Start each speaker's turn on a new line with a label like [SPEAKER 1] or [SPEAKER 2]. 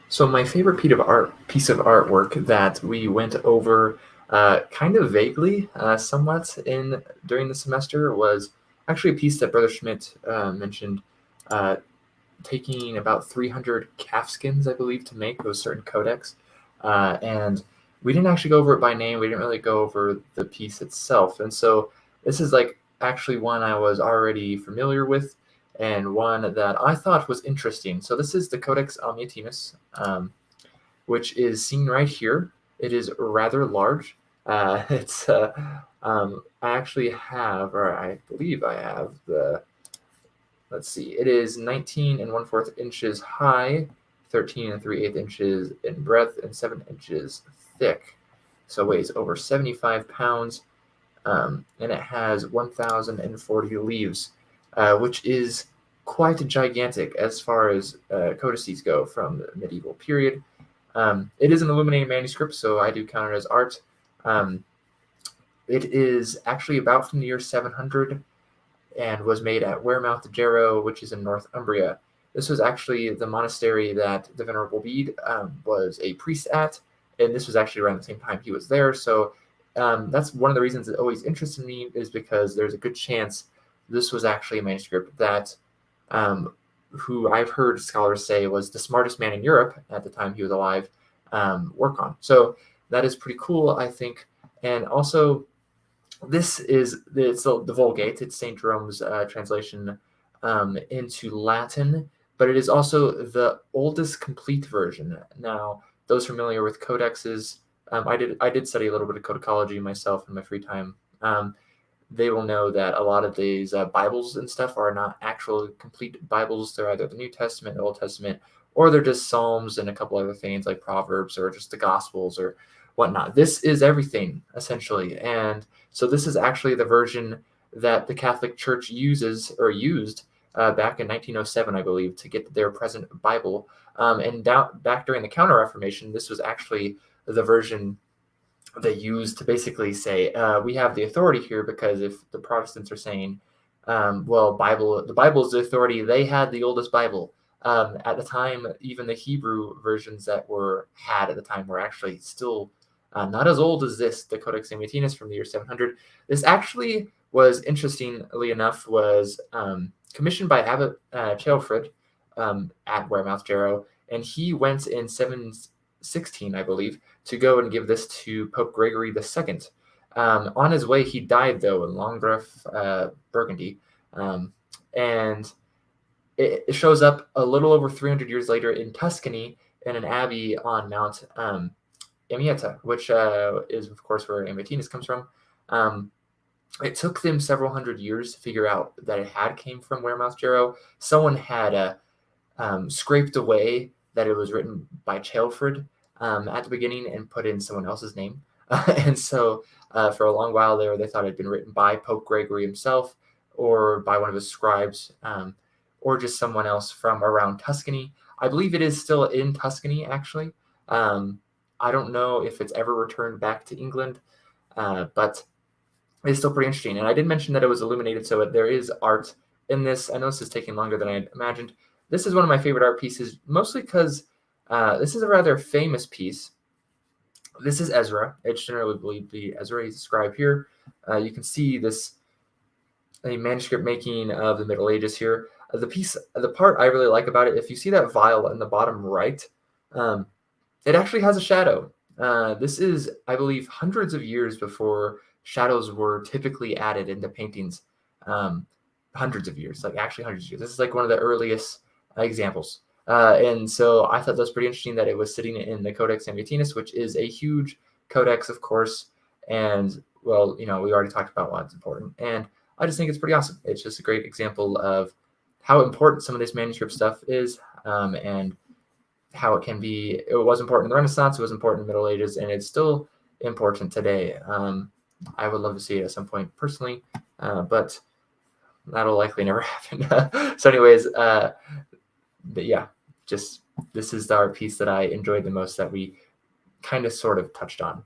[SPEAKER 1] So my favorite piece of artwork that we went over kind of vaguely, somewhat in during the semester was actually a piece that Brother Schmidt mentioned, uh, taking about 300 calfskins, I believe, to make those certain codex. And we didn't actually go over it by name. We didn't really go over the piece itself. And so this is like actually one I was already familiar with and one that I thought was interesting. So this is the Codex Amiatinus, which is seen right here. It is rather large. I actually have, or I believe I have the, let's see, it is 19 and 1/4 inches high, 13 and 3/8 inches in breadth, and 7 inches thick. So it weighs over 75 pounds, and it has 1,040 leaves, which is quite gigantic as far as codices go from the medieval period. It is an illuminated manuscript, so I do count it as art. Um, it is actually about from the year 700 and was made at Wearmouth Jarrow, which is in Northumbria. This was actually the monastery that the Venerable Bede was a priest at, and this was actually around the same time he was there. So that's one of the reasons it always interested me, is because there's a good chance this was actually a manuscript that um, who I've heard scholars say was the smartest man in Europe at the time he was alive, work on. So that is pretty cool, I think. And also, it's the Vulgate. It's Saint Jerome's translation into Latin, but it is also the oldest complete version. Now, those familiar with codexes, I did study a little bit of codicology myself in my free time. They will know that a lot of these Bibles and stuff are not actual complete Bibles. They're either the New Testament, the Old Testament, or they're just Psalms and a couple other things like Proverbs or just the Gospels or whatnot. This is everything essentially, and so this is actually the version that the Catholic Church uses or used back in 1907, I believe, to get their present Bible. And back during the Counter Reformation, this was actually the version they use to basically say we have the authority here, because if the Protestants are saying, well, the Bible is the authority, they had the oldest Bible. At the time, even the Hebrew versions that were had at the time were actually still not as old as this, the Codex Amiatinus from the year 700. This actually was, interestingly enough, was commissioned by Abbot Ceolfrid at Wearmouth Jarrow, and he went in 716, I believe, to go and give this to Pope Gregory II. On his way, he died, though, in Langres, Burgundy. And it shows up a little over 300 years later in Tuscany in an abbey on Mount Amiata, which is, of course, where Amiatinus comes from. It took them several hundred years to figure out that it had came from Wearmouth Jarrow. Someone had scraped away that it was written by Ceolfrid at the beginning and put in someone else's name. And so for a long while there, they thought it had been written by Pope Gregory himself or by one of his scribes, or just someone else from around Tuscany. I believe it is still in Tuscany, actually. I don't know if it's ever returned back to England, but it's still pretty interesting. And I did mention that it was illuminated, so there is art in this. I know this is taking longer than I had imagined. This is one of my favorite art pieces, mostly because this is a rather famous piece. This is Ezra. It's generally believed to be Ezra. He's described here. You can see this a manuscript making of the Middle Ages here. The part I really like about it, if you see that vial in the bottom right, it actually has a shadow. This is, I believe, hundreds of years before shadows were typically added into paintings. Hundreds of years, like actually hundreds of years. This is like one of the earliest examples. And so I thought that was pretty interesting that it was sitting in the Codex Amiatinus, which is a huge codex, of course. And, well, we already talked about why it's important. And I just think it's pretty awesome. It's just a great example of how important some of this manuscript stuff is, and how it can be. It was important in the Renaissance, it was important in the Middle Ages, and it's still important today. I would love to see it at some point personally, but that'll likely never happen. So anyways, but yeah, just this is the art piece that I enjoyed the most that we kind of sort of touched on.